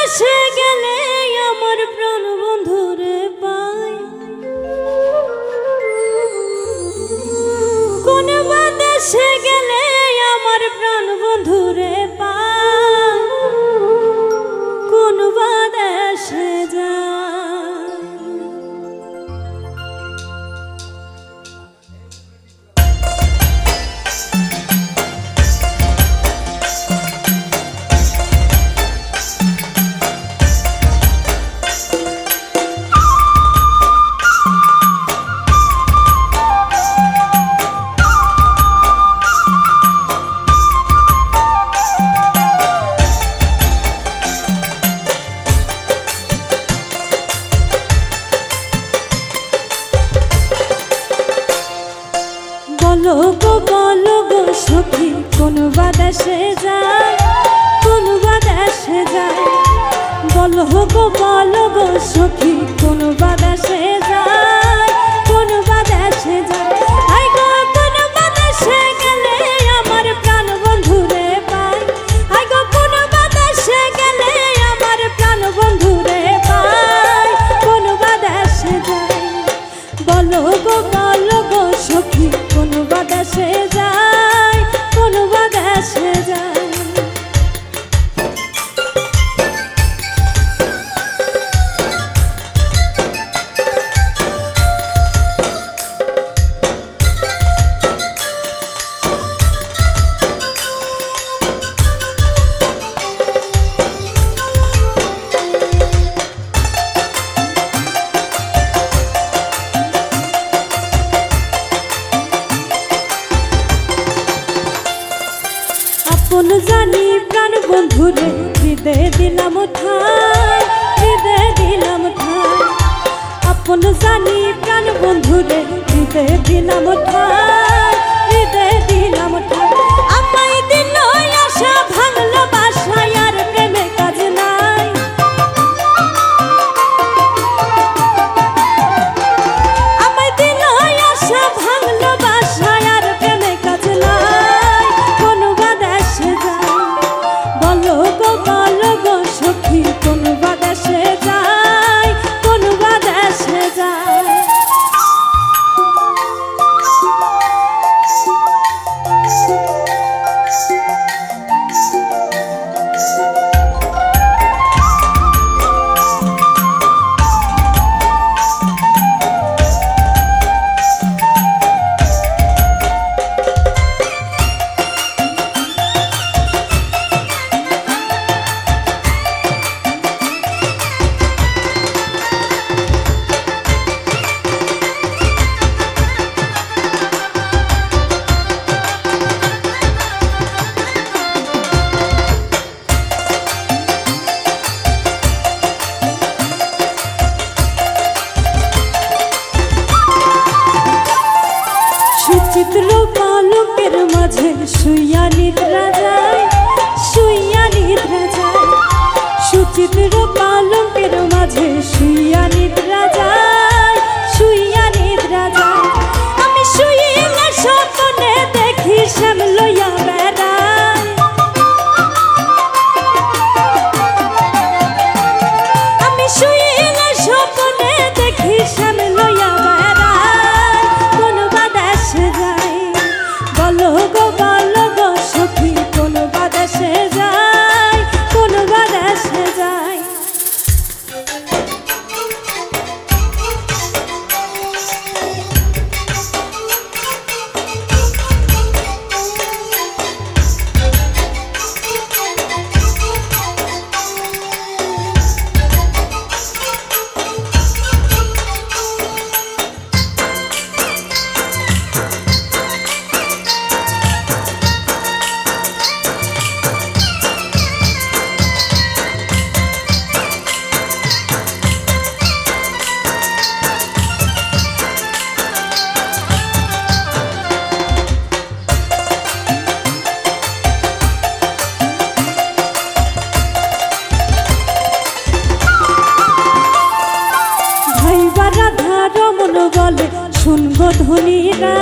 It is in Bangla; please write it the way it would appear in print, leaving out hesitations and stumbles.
বাদেশে গেলে আমার প্রাণ বন্ধুরে পাই, কোন বাদেশে গেলে আমার প্রাণ বন্ধুরে পাই, কোন বাদেশে যায়। বলো গো সখী কোন বাদেশে যায়, কোন বাদেশে যায়। বলো গো সখী কোন বাদেশে যায়, কোন বাদেশে যায়। আই গো কোন বাদেশে গেলে আমার প্রাণ বন্ধুরে পাই, আই গো কোন বাদেশে গেলে আমার প্রাণ বন্ধুরে পাই, কোন বাদেশে যায়। বলো গো সখী কোন বাদেশে যায়, কোন বাদেশে যায়। আপন জানি প্রাণ বন্ধুরে হৃদয়ে দিলাম ঠাই, হৃদয়ে দিলাম ঠাই। আপন জানি প্রাণ বন্ধুরে হৃদয়ে দিলাম ঠাই, হৃদয়ে দিলাম ঠাই। আমায় দিল আশা ভাঙলো বাসা, আর প্রেমে কাজ নাই। আমায় দিল আশা ভাঙলো বাসা, আর প্রেমে কাজ নাই, কোন বাদেশে যায়। বলো গো সখী কোন বাদেশে যায়, কোন বাদেশে যায়। সুচিত্র পালকের মাঝে শুইয়া নিদ্রা যায়, শুইয়া নিদ্রা যায়। সুচিত্র পালকের মাঝে শুইয়া নিদ্রা যায়, শুইয়া নিদ্রা যায়। আমি শুইলে স্বপ্নে দেখি শ্যাম লইয়া বেড়ায়, আমি শুইলে স্বপ্নে দেখি শ্যাম লইয়া বেড়ায়, কোন বাদেশে যায়। বলো গো সখী কোন বাদেশে যায়, কোন বাদেশে যায়। শুনবো ধনীরা